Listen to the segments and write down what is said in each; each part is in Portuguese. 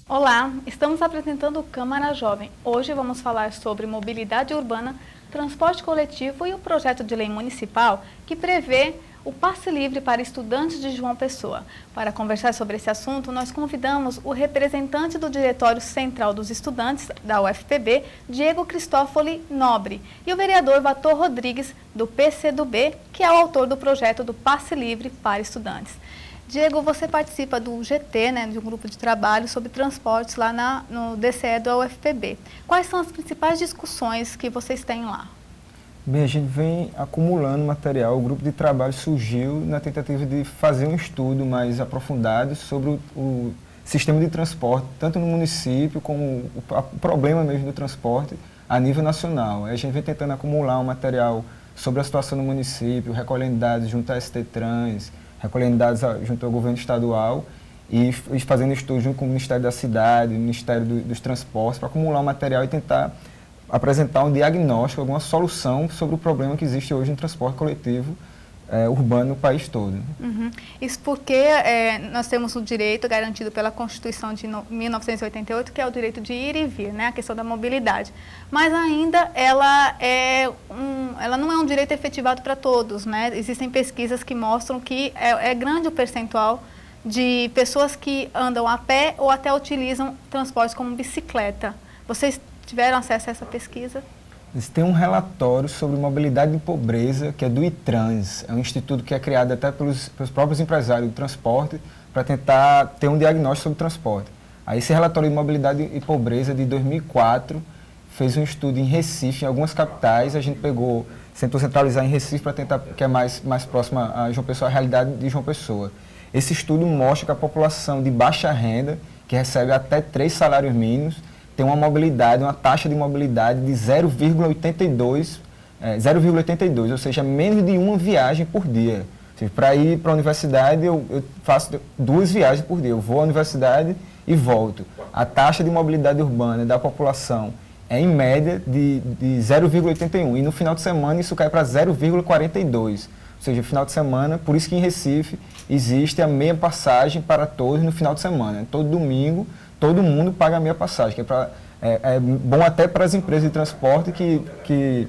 Olá, estamos apresentando o Câmara Jovem. Hoje vamos falar sobre mobilidade urbana, transporte coletivo e o projeto de lei municipal que prevê o passe livre para estudantes de João Pessoa. Para conversar sobre esse assunto, nós convidamos o representante do Diretório Central dos Estudantes da UFPB, Diego Cristófoli Nobre, e o vereador Vator Rodrigues, do PCdoB, que é o autor do projeto do passe livre para estudantes. Diego, você participa do GT, de um grupo de trabalho sobre transportes lá no DCE da UFPB. Quais são as principais discussões que vocês têm lá? Bem, a gente vem acumulando material. O grupo de trabalho surgiu na tentativa de fazer um estudo mais aprofundado sobre o sistema de transporte, tanto no município como o problema mesmo do transporte a nível nacional. A gente vem tentando acumular um material sobre a situação no município, recolhendo dados junto à ST Trans, recolhendo dados junto ao governo estadual e fazendo estudo junto com o Ministério da Cidade, o Ministério dos Transportes, para acumular um material e tentar apresentar um diagnóstico, alguma solução sobre o problema que existe hoje no transporte coletivo urbano no país todo. Uhum. Isso porque nós temos o direito garantido pela Constituição de 1988, que é o direito de ir e vir, a questão da mobilidade. Mas ainda ela não é um direito efetivado para todos, Existem pesquisas que mostram que é grande o percentual de pessoas que andam a pé ou até utilizam transportes como bicicleta. Vocês tiveram acesso a essa pesquisa? Tem um relatório sobre mobilidade e pobreza, que é do ITRANS. É um instituto que é criado até pelos próprios empresários do transporte para tentar ter um diagnóstico sobre o transporte. Aí esse relatório de mobilidade e pobreza de 2004 fez um estudo em Recife, em algumas capitais. A gente tentou centralizar em Recife para tentar, que é mais próxima a João Pessoa, a realidade de João Pessoa. Esse estudo mostra que a população de baixa renda, que recebe até 3 salários mínimos, tem uma taxa de mobilidade de 0,82, ou seja, menos de uma viagem por dia. Para ir para a universidade, eu faço 2 viagens por dia. Eu vou à universidade e volto. A taxa de mobilidade urbana da população é, em média, de 0,81. E no final de semana, isso cai para 0,42. Ou seja, no final de semana, por isso que em Recife existe a meia passagem para todos no final de semana. Todo domingo, todo mundo paga a meia passagem, que é bom até para as empresas de transporte que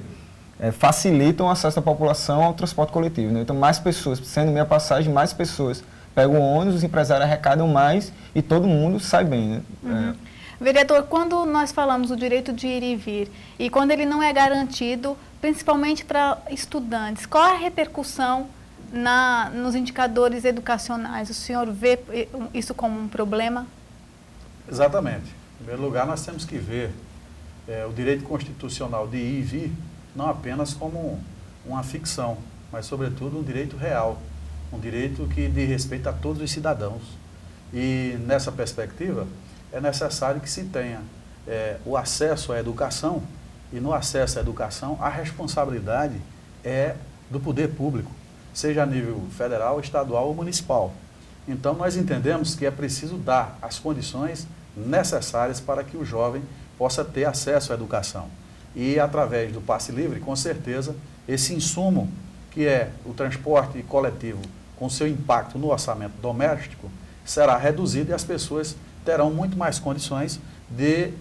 facilitam o acesso da população ao transporte coletivo. Então, mais pessoas, sendo meia passagem, mais pessoas pegam o ônibus, os empresários arrecadam mais e todo mundo sai bem. Uhum. Vereador, quando nós falamos do direito de ir e vir, e quando ele não é garantido, principalmente para estudantes, qual é a repercussão nos indicadores educacionais? O senhor vê isso como um problema? Exatamente. Em primeiro lugar, nós temos que ver o direito constitucional de ir e vir não apenas como uma ficção, mas, sobretudo, um direito real, um direito que diz respeito a todos os cidadãos. E, nessa perspectiva, é necessário que se tenha o acesso à educação, e no acesso à educação, a responsabilidade é do poder público, seja a nível federal, estadual ou municipal. Então, nós entendemos que é preciso dar as condições necessárias para que o jovem possa ter acesso à educação. E, através do passe livre, com certeza, esse insumo, que é o transporte coletivo, com seu impacto no orçamento doméstico, será reduzido e as pessoas terão muito mais condições de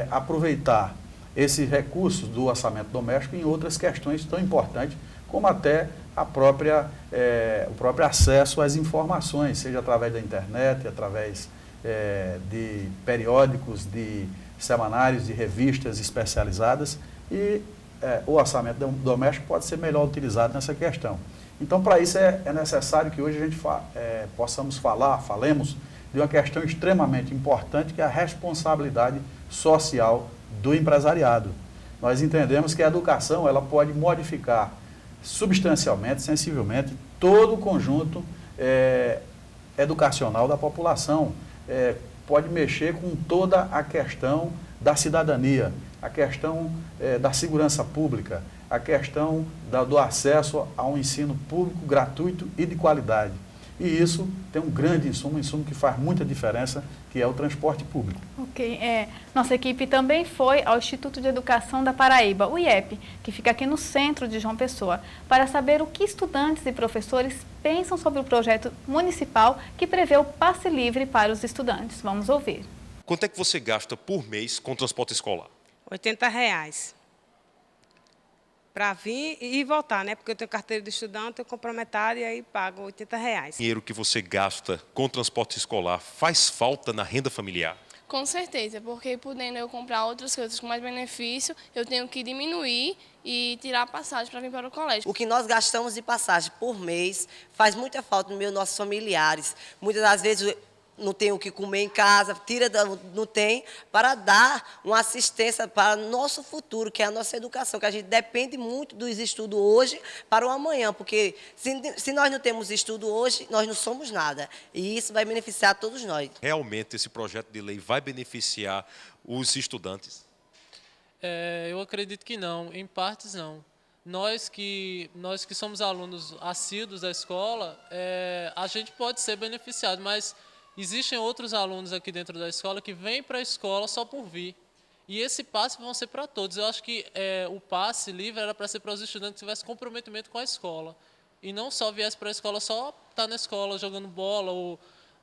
aproveitar esses recursos do orçamento doméstico em outras questões tão importantes, como até o próprio acesso às informações, seja através da internet, através de periódicos, de semanários, de revistas especializadas, e o orçamento doméstico pode ser melhor utilizado nessa questão. Então, para isso é necessário que hoje a gente falemos de uma questão extremamente importante, que é a responsabilidade social do empresariado. Nós entendemos que a educação ela pode modificar substancialmente, sensivelmente, todo o conjunto educacional da população. Pode mexer com toda a questão da cidadania, a questão da segurança pública, a questão do acesso a um ensino público gratuito e de qualidade. E isso tem um grande insumo, um insumo que faz muita diferença, que é o transporte público. Ok. Nossa equipe também foi ao Instituto de Educação da Paraíba, o IEP, que fica aqui no centro de João Pessoa, para saber o que estudantes e professores pensam sobre o projeto municipal que prevê o passe livre para os estudantes. Vamos ouvir. Quanto é que você gasta por mês com transporte escolar? R$ 80. Para vir e voltar, né? Porque eu tenho carteira de estudante, eu compro a metade e aí pago R$ 80. O dinheiro que você gasta com transporte escolar faz falta na renda familiar? Com certeza, porque podendo eu comprar outras coisas com mais benefício, eu tenho que diminuir e tirar a passagem para vir para o colégio. O que nós gastamos de passagem por mês faz muita falta nos nossos familiares. Muitas das vezes não tem o que comer em casa, não tem, para dar uma assistência para o nosso futuro, que é a nossa educação, que a gente depende muito dos estudos hoje para o amanhã, porque se nós não temos estudo hoje, nós não somos nada. E isso vai beneficiar todos nós. Realmente esse projeto de lei vai beneficiar os estudantes? Eu acredito que não, em partes não. Nós que somos alunos assíduos da escola, a gente pode ser beneficiado, mas existem outros alunos aqui dentro da escola que vêm para a escola só por vir. E esse passe vão ser para todos. Eu acho que o passe livre era para ser para os estudantes que tivessem comprometimento com a escola. E não só viesse para a escola, só estar na escola jogando bola ou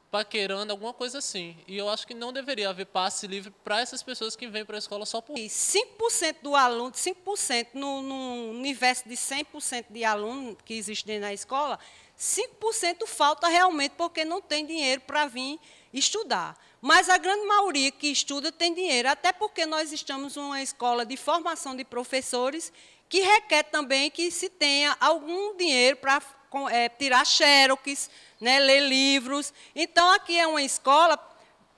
paquerando, alguma coisa assim. E eu acho que não deveria haver passe livre para essas pessoas que vêm para a escola só por... E 5% do aluno, 5% no universo de 100% de aluno que existe dentro da escola, 5% falta realmente porque não tem dinheiro para vir estudar. Mas a grande maioria que estuda tem dinheiro, até porque nós estamos numa escola de formação de professores que requer também que se tenha algum dinheiro para tirar xerox, né, ler livros. Então, aqui é uma escola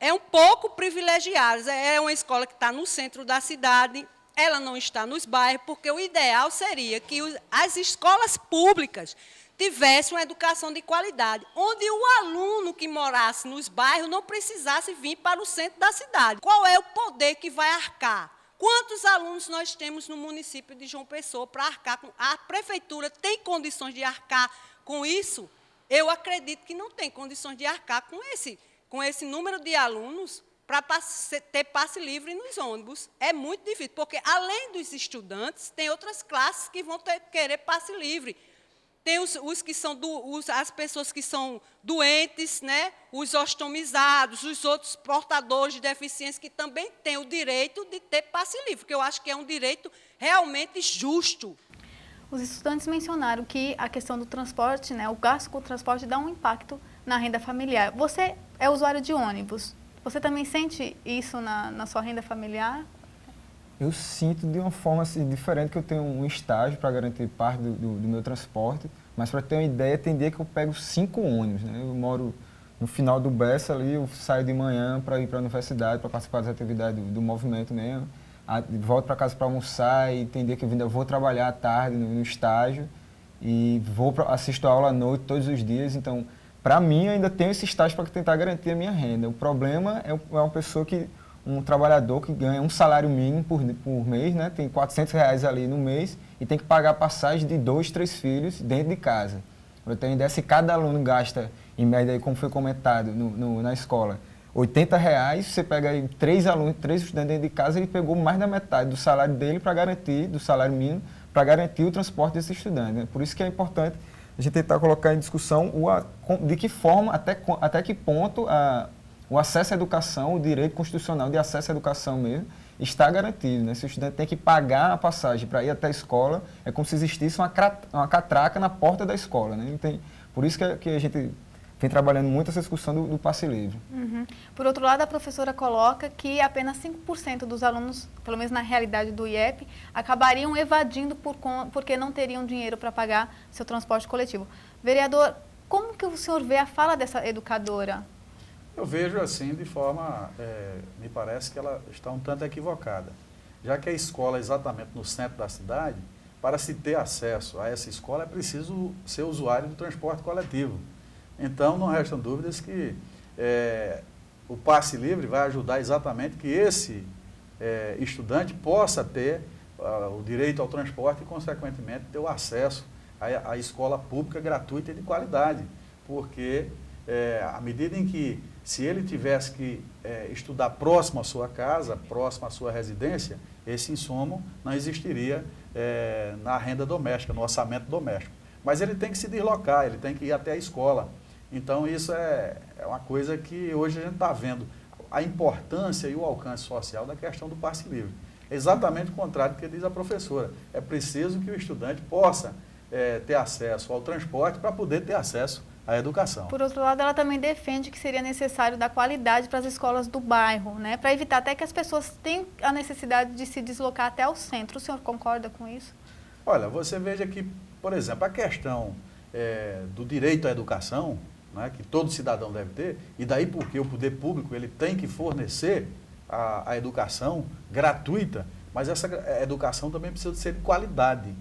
um pouco privilegiada, é uma escola que está no centro da cidade, ela não está nos bairros, porque o ideal seria que as escolas públicas tivesse uma educação de qualidade, onde o aluno que morasse nos bairros não precisasse vir para o centro da cidade. Qual é o poder que vai arcar? Quantos alunos nós temos no município de João Pessoa para arcar? A prefeitura tem condições de arcar com isso? Eu acredito que não tem condições de arcar com esse número de alunos para ter passe livre nos ônibus. É muito difícil, porque, além dos estudantes, tem outras classes que vão querer passe livre. Tem as pessoas que são doentes, né? Os ostomizados, os outros portadores de deficiência que também têm o direito de ter passe livre, que eu acho que é um direito realmente justo. Os estudantes mencionaram que a questão do transporte, né, o gasto com o transporte dá um impacto na renda familiar. Você é usuário de ônibus. Você também sente isso na sua renda familiar? Eu sinto de uma forma assim, diferente, que eu tenho um estágio para garantir parte do meu transporte, mas para ter uma ideia, tem dia que eu pego 5 ônibus, né? Eu moro no final do Bessa ali, eu saio de manhã para ir para a universidade, para participar das atividades do movimento mesmo, volto para casa para almoçar e tem dia que eu ainda vou trabalhar à tarde no estágio e assisto a aula à noite todos os dias, então, para mim, eu ainda tenho esse estágio para tentar garantir a minha renda. O problema é uma pessoa um trabalhador que ganha um salário mínimo por mês, né? Tem R$400 ali no mês e tem que pagar a passagem de 2, 3 filhos dentro de casa. Eu tenho ideia, se cada aluno gasta, em média, como foi comentado na escola, R$80, você pega aí 3 estudantes dentro de casa, ele pegou mais da metade do salário dele do salário mínimo, para garantir o transporte desse estudante, né? Por isso que é importante a gente tentar colocar em discussão de que forma, até que ponto o acesso à educação, o direito constitucional de acesso à educação mesmo, está garantido, né? Se o estudante tem que pagar a passagem para ir até a escola, é como se existisse uma catraca na porta da escola, né? Por isso que a gente vem trabalhando muito essa discussão do passe livre. Uhum. Por outro lado, a professora coloca que apenas 5% dos alunos, pelo menos na realidade do IEP, acabariam evadindo porque não teriam dinheiro para pagar seu transporte coletivo. Vereador, como que o senhor vê a fala dessa educadora? Eu vejo assim de forma, me parece que ela está um tanto equivocada. Já que a escola é exatamente no centro da cidade, para se ter acesso a essa escola é preciso ser usuário do transporte coletivo. Então, não restam dúvidas que o passe livre vai ajudar exatamente que esse estudante possa ter o direito ao transporte e, consequentemente, ter o acesso à escola pública gratuita e de qualidade. Porque, à medida em que, se ele tivesse que estudar próximo à sua casa, próximo à sua residência, esse insumo não existiria na renda doméstica, no orçamento doméstico. Mas ele tem que se deslocar, ele tem que ir até a escola. Então, isso é uma coisa que hoje a gente está vendo. a importância e o alcance social da questão do passe livre. É exatamente o contrário do que diz a professora. É preciso que o estudante possa ter acesso ao transporte para poder ter acesso à educação. Por outro lado, ela também defende que seria necessário dar qualidade para as escolas do bairro, né? Para evitar até que as pessoas tenham a necessidade de se deslocar até o centro. O senhor concorda com isso? Olha, você veja que, por exemplo, a questão do direito à educação, né, que todo cidadão deve ter, e daí porque o poder público ele tem que fornecer a educação gratuita, mas essa educação também precisa ser de qualidade.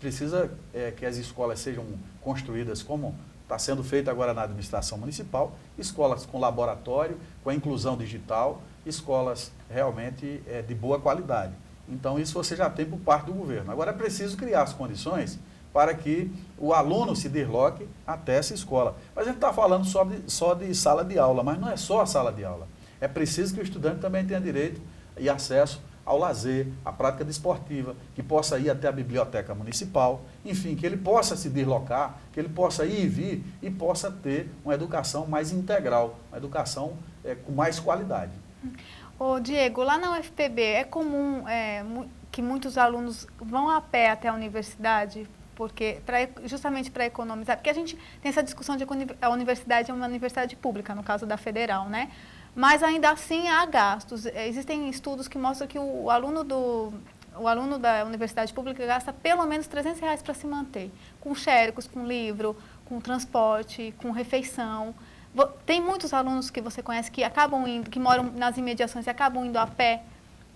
Precisa que as escolas sejam construídas como está sendo feito agora na administração municipal, escolas com laboratório, com a inclusão digital, escolas realmente de boa qualidade. Então, isso você já tem por parte do governo. Agora, é preciso criar as condições para que o aluno se desloque até essa escola. Mas a gente está falando só de sala de aula, mas não é só a sala de aula. É preciso que o estudante também tenha direito e acesso ao lazer, à prática desportiva, que possa ir até a biblioteca municipal, enfim, que ele possa se deslocar, que ele possa ir e vir e possa ter uma educação mais integral, uma educação com mais qualidade. Ô Diego, lá na UFPB é comum que muitos alunos vão a pé até a universidade, porque justamente para economizar, porque a gente tem essa discussão de que a universidade é uma universidade pública, no caso da federal, né? Mas ainda assim há gastos. Existem estudos que mostram que o aluno da universidade pública gasta pelo menos R$300 para se manter, com xericos, com livro, com transporte, com refeição. Tem muitos alunos que você conhece que acabam indo, que moram nas imediações e acabam indo a pé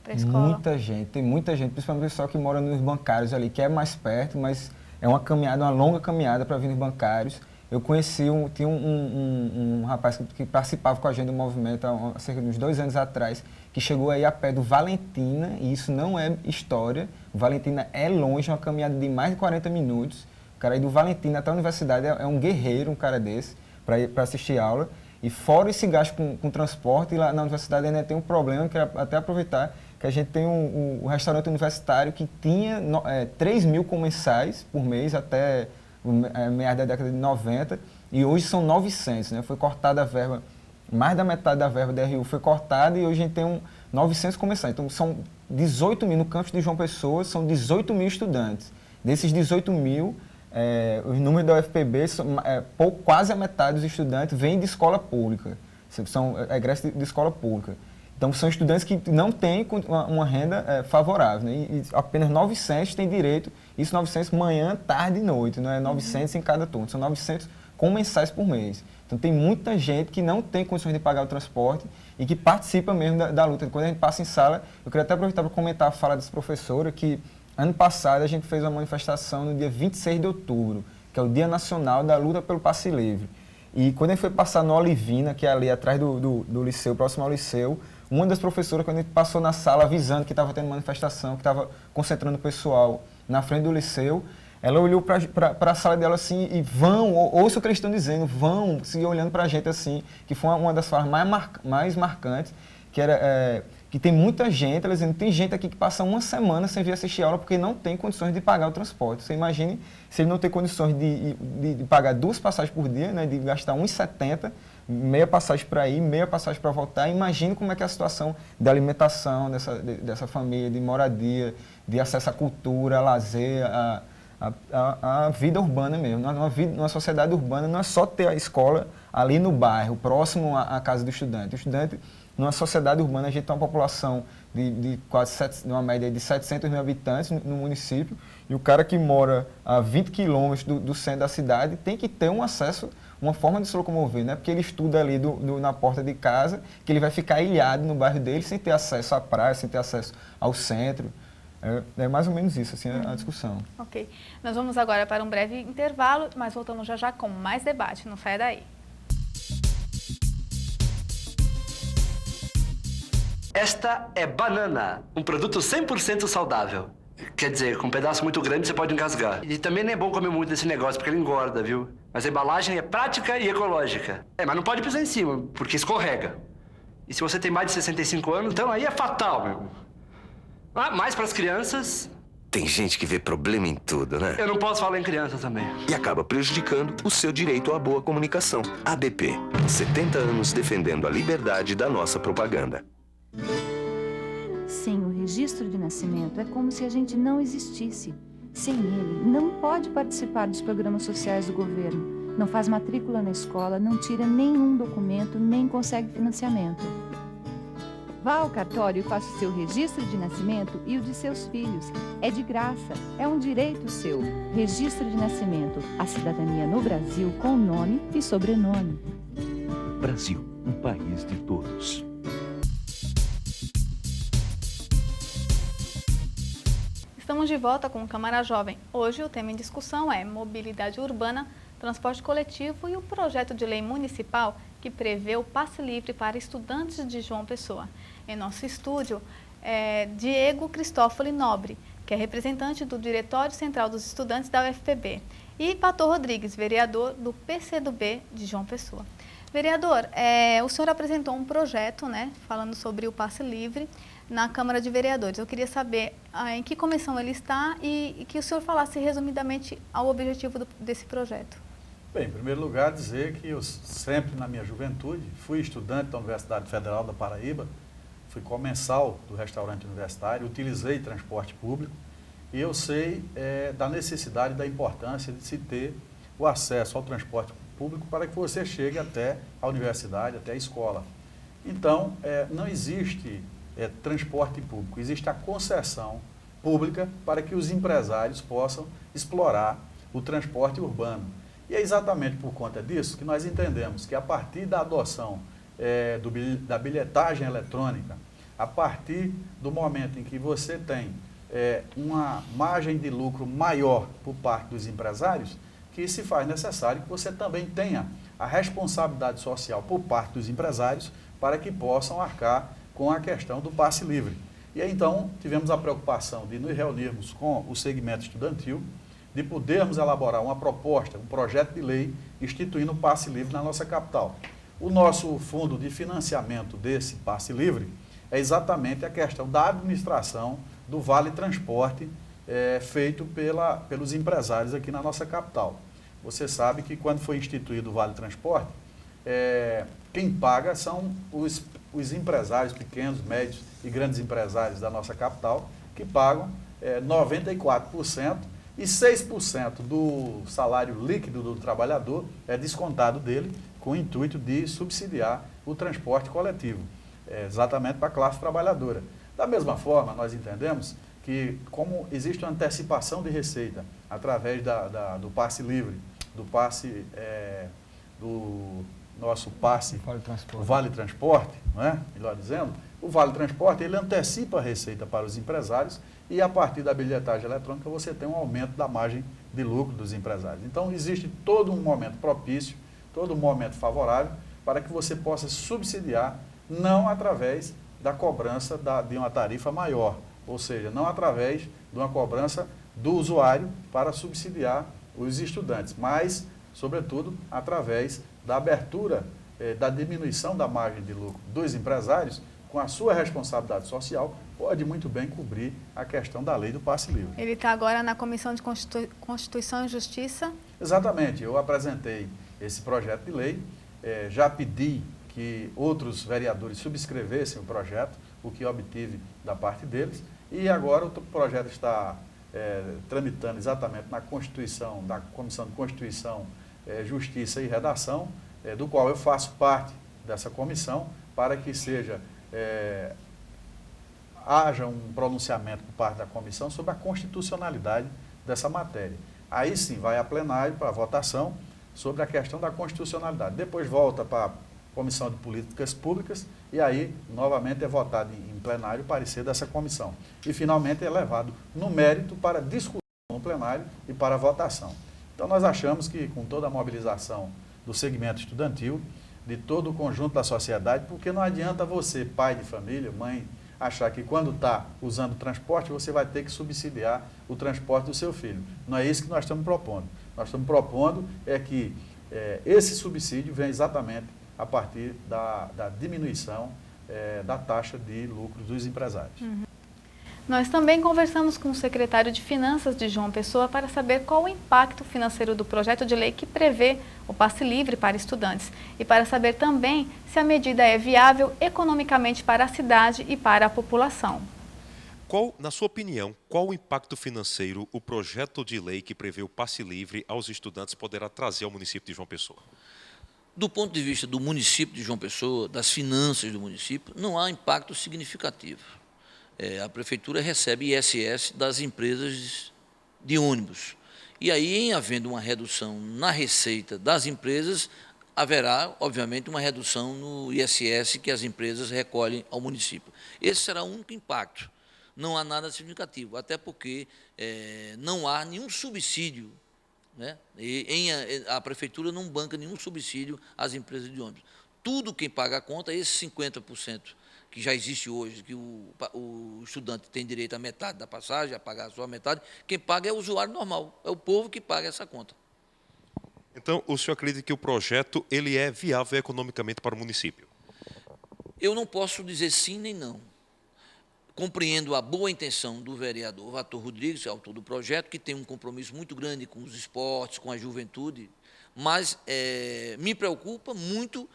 para a escola? Muita gente, tem muita gente, principalmente o pessoal que mora nos bancários ali, que é mais perto, mas é uma caminhada, uma longa caminhada para vir nos bancários. Eu conheci, tinha um rapaz que participava com a gente do movimento há cerca de uns 2 anos atrás, que chegou aí a pé do Valentina, e isso não é história, o Valentina é longe, uma caminhada de mais de 40 minutos. O cara aí do Valentina até a universidade é um guerreiro, um cara desse, para assistir aula. E fora esse gasto com transporte, lá na universidade ainda tem um problema, que até aproveitar, que a gente tem um restaurante universitário que tinha 3 mil comensais por mês até meados da década de 90, e hoje são 900, né? Foi cortada a verba, mais da metade da verba da RU foi cortada, e hoje a gente tem 900 comensais. Então são 18 mil, no campus de João Pessoa, são 18 mil estudantes. Desses 18 mil, os números da UFPB, quase a metade dos estudantes vêm de escola pública, são egressos de escola pública. Então, são estudantes que não têm uma renda favorável, né? E apenas 900 têm direito, isso 900 manhã, tarde e noite, não é 900 em cada turno, são 900 comensais por mês. Então, tem muita gente que não tem condições de pagar o transporte e que participa mesmo da luta. Quando a gente passa em sala, eu queria até aproveitar para comentar a fala dessa professora, que ano passado a gente fez uma manifestação no dia 26 de outubro, que é o Dia Nacional da Luta pelo Passe Livre. E quando a gente foi passar no Olivina, que é ali atrás do liceu, próximo ao liceu, uma das professoras, quando a gente passou na sala avisando que estava tendo manifestação, que estava concentrando o pessoal na frente do liceu, ela olhou para a sala dela assim e ouça o que eles estão dizendo, se olhando para a gente assim, que foi uma das falas mais marcantes, que era que tem muita gente, ela dizendo, tem gente aqui que passa uma semana sem vir assistir aula porque não tem condições de pagar o transporte. Você imagine se ele não tem condições de pagar 2 passagens por dia, né, de gastar R$1,70, meia passagem para ir, meia passagem para voltar. Imagine como é que é a situação da alimentação dessa família, de moradia, de acesso à cultura, a lazer, a vida urbana mesmo. Numa sociedade urbana não é só ter a escola ali no bairro, próximo à casa do estudante. O estudante, numa sociedade urbana, a gente tem uma população de uma média de 700 mil habitantes no município, e o cara que mora a 20 quilômetros do centro da cidade tem que ter um acesso, uma forma de se locomover, né? Porque ele estuda ali na porta de casa, que ele vai ficar ilhado no bairro dele sem ter acesso à praia, sem ter acesso ao centro. É mais ou menos isso, assim, a discussão. Ok. Nós vamos agora para um breve intervalo, mas voltamos já com mais debate. Não saia daí. Esta é banana, um produto 100% saudável. Quer dizer, com um pedaço muito grande você pode engasgar. E também não é bom comer muito desse negócio, porque ele engorda, viu? Mas a embalagem é prática e ecológica. Mas não pode pisar em cima, porque escorrega. E se você tem mais de 65 anos, então aí é fatal, meu. Mais para as crianças, Tem gente que vê problema em tudo, né? Eu não posso falar em criança também. E acaba prejudicando o seu direito à boa comunicação. ABP, 70 anos defendendo a liberdade da nossa propaganda. Sem o registro de nascimento, é como se a gente não existisse. Sem ele, não pode participar dos programas sociais do governo, não faz matrícula na escola, não tira nenhum documento, nem consegue financiamento. Vá ao cartório e faça o seu registro de nascimento e o de seus filhos. É de graça, é um direito seu. Registro de nascimento, a cidadania no Brasil com nome e sobrenome. Brasil, um país de todos. Estamos de volta com o Câmara Jovem. Hoje o tema em discussão é mobilidade urbana, transporte coletivo e o projeto de lei municipal que prevê o passe livre para estudantes de João Pessoa. Em nosso estúdio é Diego Cristófoli Nobre, que é representante do Diretório Central dos Estudantes da UFPB, e Pator Rodrigues, vereador do PCdoB de João Pessoa. Vereador, o senhor apresentou um projeto, falando sobre o passe livre na Câmara de Vereadores. Eu queria saber em que comissão ele está e que o senhor falasse resumidamente ao objetivo desse projeto. Bem, em primeiro lugar, dizer que eu sempre, na minha juventude, fui estudante da Universidade Federal da Paraíba, fui comensal do restaurante universitário, utilizei transporte público e eu sei da necessidade e da importância de se ter o acesso ao transporte público para que você chegue até a universidade, até a escola. Então, não existe transporte público, existe a concessão pública para que os empresários possam explorar o transporte urbano. E é exatamente por conta disso que nós entendemos que a partir da adoção da bilhetagem eletrônica, a partir do momento em que você tem uma margem de lucro maior por parte dos empresários, que se faz necessário que você também tenha a responsabilidade social por parte dos empresários para que possam arcar com a questão do passe livre. E aí, então, tivemos a preocupação de nos reunirmos com o segmento estudantil, de podermos elaborar uma proposta, um projeto de lei instituindo o passe livre na nossa capital. O nosso fundo de financiamento desse passe livre é exatamente a questão da administração do Vale Transporte feito pelos empresários aqui na nossa capital. Você sabe que quando foi instituído o Vale Transporte, quem paga são os empresários pequenos, médios e grandes empresários da nossa capital, que pagam 94% e 6% do salário líquido do trabalhador é descontado dele com o intuito de subsidiar o transporte coletivo, exatamente para a classe trabalhadora. Da mesma forma, nós entendemos que, como existe uma antecipação de receita através do passe livre, do passe, do nosso passe, o Vale Transporte, melhor dizendo, o Vale Transporte ele antecipa a receita para os empresários e a partir da bilhetagem eletrônica você tem um aumento da margem de lucro dos empresários. Então existe todo um momento propício, todo um momento favorável para que você possa subsidiar, não através da cobrança de uma tarifa maior, ou seja, não através de uma cobrança do usuário para subsidiar os estudantes, mas, sobretudo, através da abertura, da diminuição da margem de lucro dos empresários, com a sua responsabilidade social, pode muito bem cobrir a questão da lei do passe livre. Ele está agora na Comissão de Constituição e Justiça? Exatamente, eu apresentei esse projeto de lei, já pedi que outros vereadores subscrevessem o projeto, o que obtive da parte deles, e agora o projeto está tramitando exatamente na Constituição, da Comissão de Constituição, Justiça e Redação, do qual eu faço parte dessa comissão, para que haja um pronunciamento por parte da comissão sobre a constitucionalidade dessa matéria. Aí sim vai a plenário para votação sobre a questão da constitucionalidade. Depois volta para a Comissão de Políticas Públicas e aí novamente é votado em plenário o parecer dessa comissão. E finalmente é levado no mérito para discussão no plenário e para votação. Então nós achamos que com toda a mobilização do segmento estudantil, de todo o conjunto da sociedade, porque não adianta você, pai de família, mãe, achar que quando está usando o transporte, você vai ter que subsidiar o transporte do seu filho. Não é isso que nós estamos propondo. Nós estamos propondo que esse subsídio venha exatamente a partir da diminuição da taxa de lucro dos empresários. Uhum. Nós também conversamos com o secretário de Finanças de João Pessoa para saber qual o impacto financeiro do projeto de lei que prevê o passe livre para estudantes e para saber também se a medida é viável economicamente para a cidade e para a população. Na sua opinião, qual o impacto financeiro o projeto de lei que prevê o passe livre aos estudantes poderá trazer ao município de João Pessoa? Do ponto de vista do município de João Pessoa, das finanças do município, não há impacto significativo. A prefeitura recebe ISS das empresas de ônibus. E aí, em havendo uma redução na receita das empresas, haverá, obviamente, uma redução no ISS que as empresas recolhem ao município. Esse será o único impacto. Não há nada significativo, até porque não há nenhum subsídio, né? A prefeitura não banca nenhum subsídio às empresas de ônibus. Tudo quem paga a conta, esses 50% que já existe hoje, que o estudante tem direito a metade da passagem, a pagar só a metade, quem paga é o usuário normal, é o povo que paga essa conta. Então, o senhor acredita que o projeto ele é viável economicamente para o município? Eu não posso dizer sim nem não. Compreendo a boa intenção do vereador Vator Rodrigues, autor do projeto, que tem um compromisso muito grande com os esportes, com a juventude, mas me preocupa muito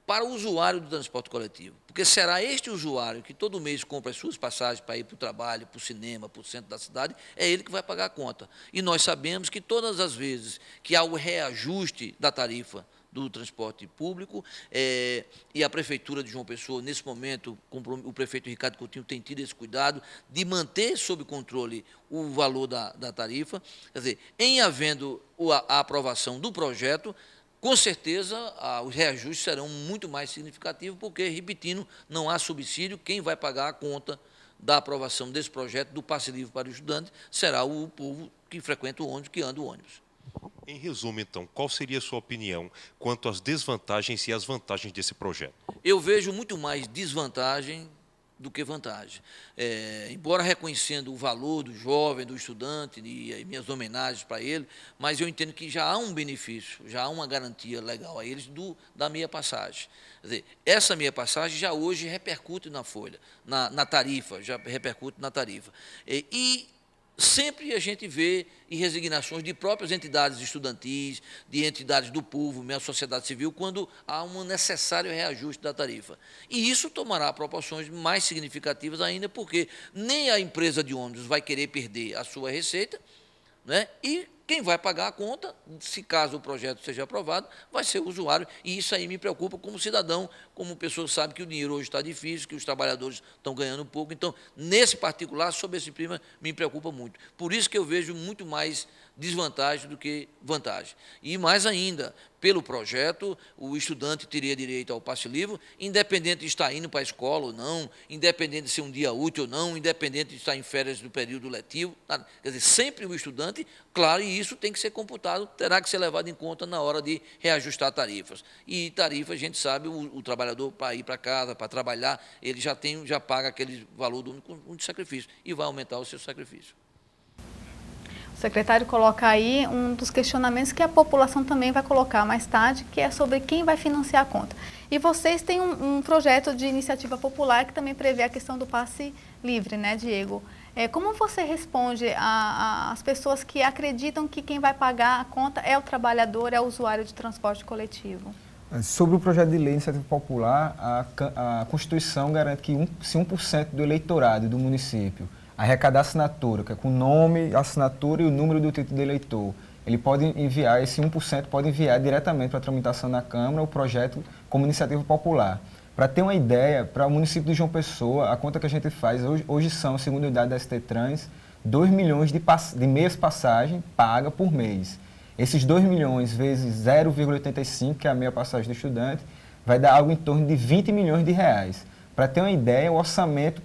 para o usuário do transporte coletivo, porque será este usuário que todo mês compra as suas passagens para ir para o trabalho, para o cinema, para o centro da cidade, é ele que vai pagar a conta. E nós sabemos que todas as vezes que há o reajuste da tarifa do transporte público, e a Prefeitura de João Pessoa, nesse momento, o prefeito Ricardo Coutinho tem tido esse cuidado de manter sob controle o valor da tarifa. Quer dizer, em havendo a aprovação do projeto, com certeza os reajustes serão muito mais significativos, porque, repetindo, não há subsídio, quem vai pagar a conta da aprovação desse projeto, do passe livre para o estudante, será o povo que frequenta o ônibus, que anda o ônibus. Em resumo, então, qual seria a sua opinião quanto às desvantagens e às vantagens desse projeto? Eu vejo muito mais desvantagem do que vantagem. Embora reconhecendo o valor do jovem, do estudante, e minhas homenagens para ele, mas eu entendo que já há um benefício, já há uma garantia legal a eles da meia passagem. Quer dizer, essa meia passagem já hoje repercute na folha, na tarifa, já repercute na tarifa. E sempre a gente vê em resignações de próprias entidades estudantis, de entidades do povo, mesmo a sociedade civil, quando há um necessário reajuste da tarifa. E isso tomará proporções mais significativas ainda, porque nem a empresa de ônibus vai querer perder a sua receita, né? E quem vai pagar a conta, se caso o projeto seja aprovado, vai ser o usuário. E isso aí me preocupa como cidadão, como pessoa que sabe que o dinheiro hoje está difícil, que os trabalhadores estão ganhando pouco. Então, nesse particular, sobre esse prima, me preocupa muito. Por isso que eu vejo muito mais desvantagem do que vantagem. E mais ainda, pelo projeto, o estudante teria direito ao passe livre, independente de estar indo para a escola ou não, independente de ser um dia útil ou não, independente de estar em férias do período letivo. Nada. Quer dizer, sempre o estudante, claro, e isso tem que ser computado, terá que ser levado em conta na hora de reajustar tarifas. E tarifa, a gente sabe, o trabalhador, para ir para casa, para trabalhar, ele já paga aquele valor do único sacrifício e vai aumentar o seu sacrifício. O secretário coloca aí um dos questionamentos que a população também vai colocar mais tarde, que é sobre quem vai financiar a conta. E vocês têm um projeto de iniciativa popular que também prevê a questão do passe livre, né, Diego? Como você responde às pessoas que acreditam que quem vai pagar a conta é o trabalhador, é o usuário de transporte coletivo? Sobre o projeto de lei de iniciativa popular, a Constituição garante que se 1% do eleitorado do município arrecadar assinatura, que é com o nome, assinatura e o número do título de eleitor, ele pode enviar, esse 1% pode enviar diretamente para a tramitação na Câmara o projeto como iniciativa popular. Para ter uma ideia, para o município de João Pessoa, a conta que a gente faz hoje são, segundo o dado da ST Trans, 2 milhões de meias passagem paga por mês. Esses 2 milhões vezes 0,85, que é a meia passagem do estudante, vai dar algo em torno de 20 milhões de reais. Para ter uma ideia, o orçamento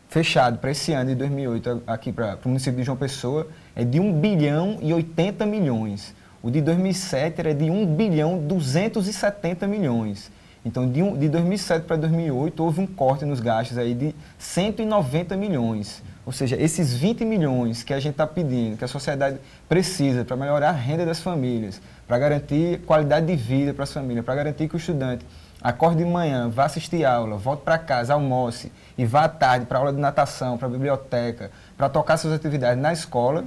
fechado para esse ano de 2008 aqui para o município de João Pessoa é de 1 bilhão e 80 milhões. O de 2007 era de 1 bilhão 270 milhões. Então, de 2007 para 2008, houve um corte nos gastos aí de 190 milhões. Ou seja, esses 20 milhões que a gente está pedindo, que a sociedade precisa para melhorar a renda das famílias, para garantir qualidade de vida para as famílias, para garantir que o estudante acorde de manhã, vá assistir aula, volte para casa, almoce e vá à tarde para aula de natação, para a biblioteca, para tocar suas atividades na escola,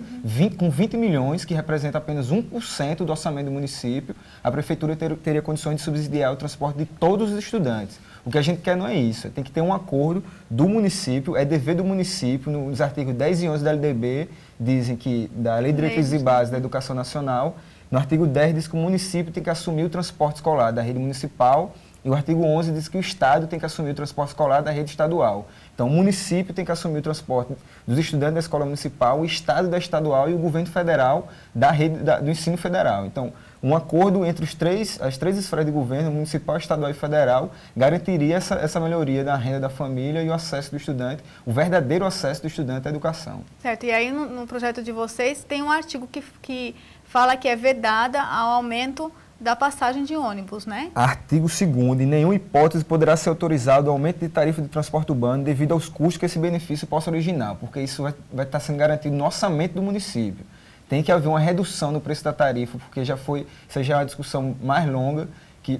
com 20 milhões, que representa apenas 1% do orçamento do município, a prefeitura teria condições de subsidiar o transporte de todos os estudantes. O que a gente quer não é isso, tem que ter um acordo do município, é dever do município, nos artigos 10 e 11 da LDB, dizem que, da Lei de Diretrizes e Bases da Educação Nacional, no artigo 10 diz que o município tem que assumir o transporte escolar da rede municipal, e o artigo 11 diz que o Estado tem que assumir o transporte escolar da rede estadual. Então, o município tem que assumir o transporte dos estudantes da escola municipal, o Estado da estadual e o governo federal da rede do ensino federal. Então, um acordo entre as três esferas de governo, municipal, estadual e federal, garantiria essa melhoria da renda da família e o acesso do estudante, o verdadeiro acesso do estudante à educação. Certo, e aí no projeto de vocês tem um artigo que fala que é vedada ao aumento da passagem de ônibus, né? Artigo 2º, em nenhuma hipótese poderá ser autorizado o aumento de tarifa de transporte urbano devido aos custos que esse benefício possa originar, porque isso vai estar sendo garantido no orçamento do município. Tem que haver uma redução no preço da tarifa, porque isso já é uma discussão mais longa,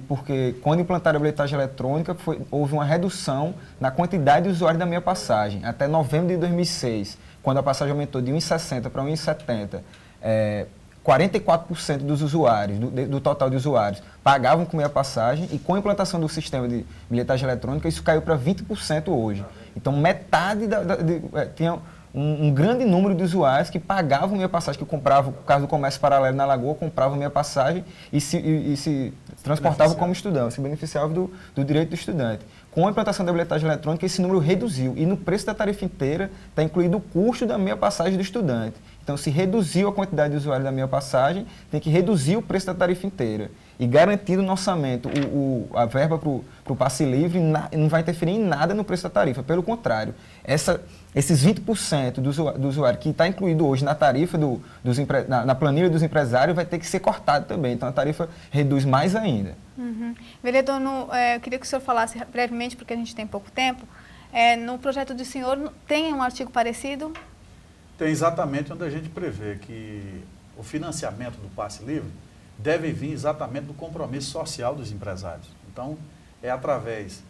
porque quando implantaram a bilhetagem eletrônica, houve uma redução na quantidade de usuários da meia passagem. Até novembro de 2006, quando a passagem aumentou de 1,60 para 1,70, 44% dos usuários, do total de usuários, pagavam com meia passagem, e com a implantação do sistema de bilhetagem eletrônica, isso caiu para 20% hoje. Então, metade tinha um grande número de usuários que pagavam meia passagem, que compravam, por causa do comércio paralelo na Lagoa, compravam meia passagem e se transportavam como estudante, se beneficiavam do direito do estudante. Com a implantação da bilhetagem eletrônica, esse número reduziu, e no preço da tarifa inteira está incluído o custo da meia passagem do estudante. Então, se reduziu a quantidade de usuários da meia passagem, tem que reduzir o preço da tarifa inteira. E garantido no orçamento, a verba para o passe livre não vai interferir em nada no preço da tarifa. Pelo contrário, esses 20% do usuário que está incluído hoje na tarifa, na planilha dos empresários, vai ter que ser cortado também. Então, a tarifa reduz mais ainda. Vereador, eu queria que o senhor falasse brevemente, porque a gente tem pouco tempo. No projeto do senhor, tem um artigo parecido? Tem, exatamente, onde a gente prevê que o financiamento do passe livre deve vir exatamente do compromisso social dos empresários. Então, é através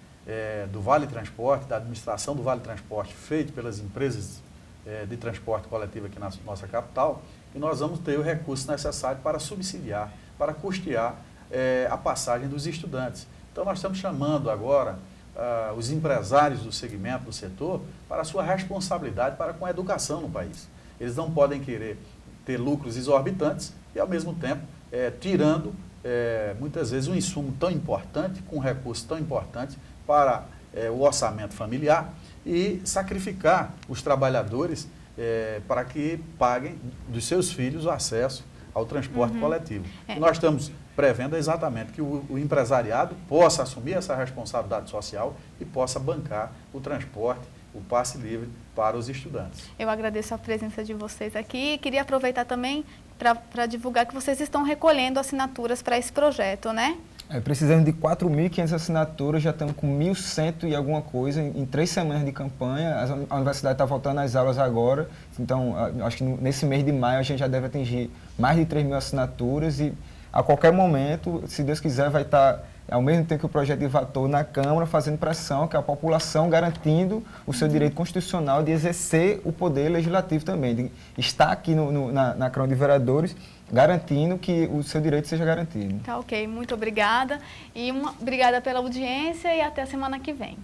do Vale Transporte, da administração do Vale Transporte, feito pelas empresas de transporte coletivo aqui na nossa capital, que nós vamos ter o recurso necessário para subsidiar, para custear a passagem dos estudantes. Então, nós estamos chamando agora os empresários do segmento, do setor, para a sua responsabilidade para com a educação no país. Eles não podem querer ter lucros exorbitantes e, ao mesmo tempo, tirando, muitas vezes, um insumo tão importante, com um recurso tão importante para o orçamento familiar, e sacrificar os trabalhadores para que paguem dos seus filhos o acesso ao transporte coletivo. E nós estamos prevendo exatamente que o empresariado possa assumir essa responsabilidade social e possa bancar o transporte, o passe livre para os estudantes. Eu agradeço a presença de vocês aqui e queria aproveitar também para divulgar que vocês estão recolhendo assinaturas para esse projeto, né? Precisamos de 4.500 assinaturas, já estamos com 1.100 e alguma coisa em 3 semanas de campanha. A universidade está voltando às aulas agora, então acho que nesse mês de maio a gente já deve atingir mais de 3.000 assinaturas e a qualquer momento, se Deus quiser, vai estar, ao mesmo tempo que o projeto devatou na Câmara, fazendo pressão, que a população garantindo o seu direito constitucional de exercer o poder legislativo também, de estar aqui na Câmara de Vereadores, garantindo que o seu direito seja garantido. Tá ok, muito obrigada. E obrigada pela audiência e até a semana que vem.